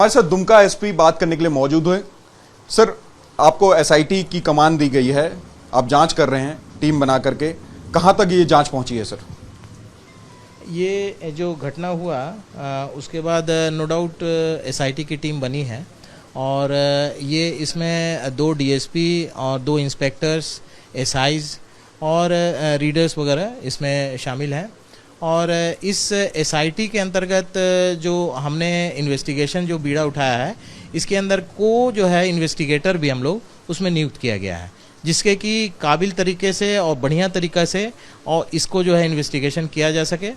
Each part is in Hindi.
हमारे साथ दुमका एसपी बात करने के लिए मौजूद हुए। सर, आपको एसआईटी की कमान दी गई है, आप जांच कर रहे हैं टीम बना करके, कहां तक ये जांच पहुंची है सर? ये जो घटना हुआ उसके बाद नो डाउट एसआईटी की टीम बनी है और ये इसमें 2 डीएसपी और 2 इंस्पेक्टर्स, एसआईज और रीडर्स वगैरह इसमें शामिल हैं। और इस एसआईटी के अंतर्गत जो हमने इन्वेस्टिगेशन जो बीड़ा उठाया है, इसके अंदर जो है इन्वेस्टिगेटर भी हम लोग उसमें नियुक्त किया गया है, जिसके कि काबिल तरीके से और बढ़िया तरीक़ा से और इसको जो है इन्वेस्टिगेशन किया जा सके।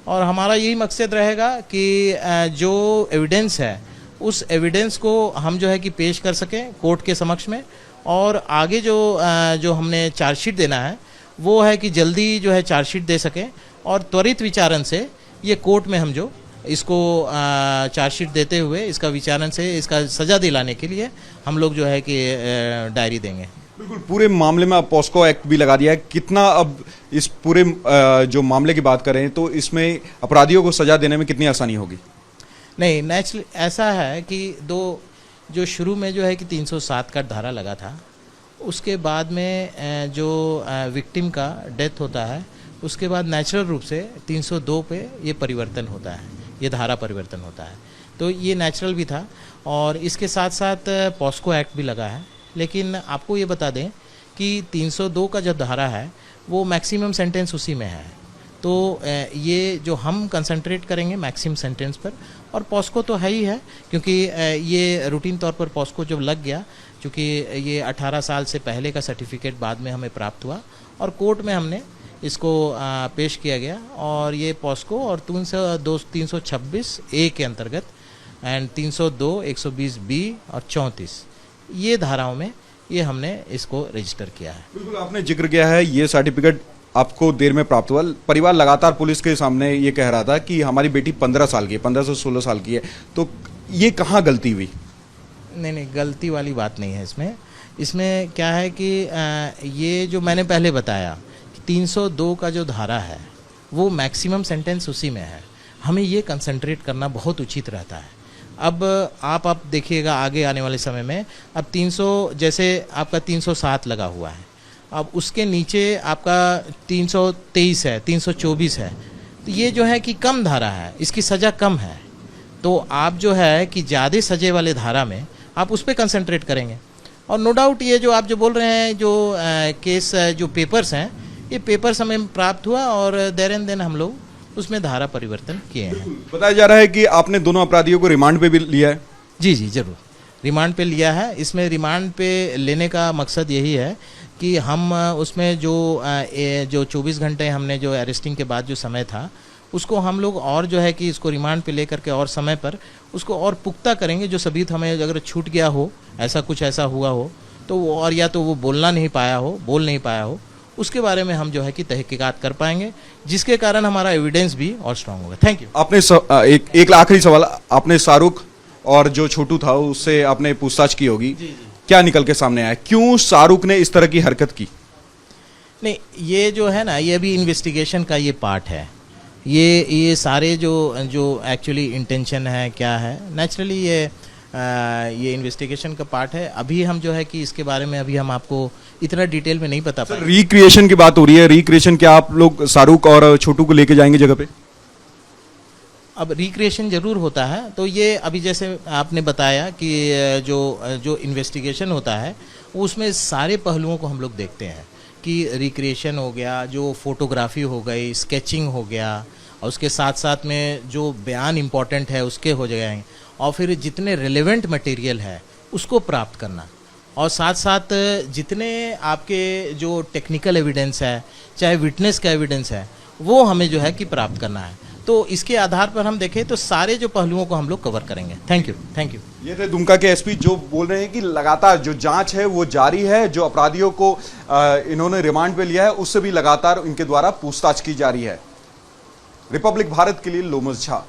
और हमारा यही मकसद रहेगा कि जो एविडेंस है उस एविडेंस को हम जो है कि पेश कर सकें कोर्ट के समक्ष में, और आगे जो हमने चार्जशीट देना है वो है कि जल्दी जो है चार्जशीट दे सकें और त्वरित विचारण से ये कोर्ट में हम जो इसको चार्जशीट देते हुए इसका विचारण से इसका सज़ा दिलाने के लिए हम लोग जो है कि डायरी देंगे। बिल्कुल, पूरे मामले में अब पॉस्को एक्ट भी लगा दिया है। कितना अब इस पूरे जो मामले की बात करें तो इसमें अपराधियों को सजा देने में कितनी आसानी होगी? नहीं, नेचुरली ऐसा है कि जो शुरू में जो है कि 307 का धारा लगा था, उसके बाद में जो विक्टिम का डेथ होता है उसके बाद नेचुरल रूप से 302 पे ये परिवर्तन होता है, ये धारा परिवर्तन होता है। तो ये नेचुरल भी था और इसके साथ साथ पॉस्को एक्ट भी लगा है। लेकिन आपको ये बता दें कि 302 का जब धारा है वो मैक्सिमम सेंटेंस उसी में है, तो ये जो हम कंसंट्रेट करेंगे मैक्सिमम सेंटेंस पर, और पॉस्को तो है ही है क्योंकि ये रूटीन तौर पर पॉस्को जब लग गया, क्योंकि ये 18 साल से पहले का सर्टिफिकेट बाद में हमें प्राप्त हुआ और कोर्ट में हमने इसको पेश किया गया और ये पॉस्को और 326 ए के अंतर्गत एंड 302, 120 बी और 34 ये धाराओं में ये हमने इसको रजिस्टर किया है। बिल्कुल, आपने जिक्र किया है ये सर्टिफिकेट आपको देर में प्राप्त हुआ। परिवार लगातार पुलिस के सामने ये कह रहा था कि हमारी बेटी 15 साल की है, 15 से 16 साल की है, तो ये कहाँ गलती हुई? नहीं, गलती वाली बात नहीं है इसमें क्या है कि ये जो मैंने पहले बताया 302 का जो धारा है वो मैक्सिमम सेंटेंस उसी में है, हमें ये कंसंट्रेट करना बहुत उचित रहता है। अब आप देखिएगा आगे आने वाले समय में, अब 300 जैसे आपका 307 लगा हुआ है, अब उसके नीचे आपका 323 है, 324 है, तो ये जो है कि कम धारा है, इसकी सज़ा कम है, तो आप जो है कि ज़्यादा सजे वाले धारा में आप उस पर कंसंट्रेट करेंगे। और नो डाउट ये जो आप जो बोल रहे हैं जो केस जो पेपर्स हैं, ये पेपर्स हमें प्राप्त हुआ और देर एंड देन हम लोग उसमें धारा परिवर्तन किए हैं। बताया जा रहा है कि आपने दोनों अपराधियों को रिमांड पे भी लिया है? जी ज़रूर, रिमांड पे लिया है। इसमें रिमांड पे लेने का मकसद यही है कि हम उसमें जो 24 घंटे हमने जो अरेस्टिंग के बाद जो समय था उसको हम लोग और जो है कि इसको रिमांड पे लेकर के और समय पर उसको और पुख्ता करेंगे। जो सबूत हमें अगर छूट गया हो, ऐसा हुआ हो तो वो, और या तो वो बोल नहीं पाया हो, उसके बारे में हम जो है कि तहकीकात कर पाएंगे, जिसके कारण हमारा एविडेंस भी और स्ट्रांग होगा। Thank you. आपने एक आखिरी सवाल, आपने शाहरुख और जो छोटू था उससे आपने पूछताछ की होगी, क्या निकल के सामने आया? क्यों शाहरुख ने इस तरह की हरकत की? नहीं, ये जो है ना, ये अभी इन्वेस्टिगेशन का ये पार्ट है। ये सारे जो एक्चुअली इंटेंशन है क्या है, नेचुरली ये इन्वेस्टिगेशन का पार्ट है। अभी हम जो है कि इसके बारे में अभी हम आपको इतना डिटेल में नहीं बता पाएंगे। रिक्रिएशन की बात हो रही है, रिक्रिएशन क्या आप लोग शाहरुख और छोटू को लेके जाएंगे जगह पे? अब रिक्रिएशन जरूर होता है, तो ये अभी जैसे आपने बताया कि जो इन्वेस्टिगेशन होता है उसमें सारे पहलुओं को हम लोग देखते हैं कि रिक्रिएशन हो गया, जो फोटोग्राफी हो गई, स्केचिंग हो गया, और उसके साथ साथ में जो बयान इम्पॉर्टेंट है उसके हो जाएंगे, और फिर जितने रिलेवेंट मटेरियल है उसको प्राप्त करना, और साथ साथ जितने आपके जो टेक्निकल एविडेंस है, चाहे विटनेस का एविडेंस है, वो हमें जो है कि प्राप्त करना है। तो इसके आधार पर हम देखें तो सारे जो पहलुओं को हम लोग कवर करेंगे। Thank you. ये थे दुमका के एसपी जो बोल रहे हैं कि लगातार जो जांच है वो जारी है, जो अपराधियों को इन्होंने रिमांड पे लिया है उससे भी लगातार इनके द्वारा पूछताछ की जा रही है। रिपब्लिक भारत के लिए लोमस झा।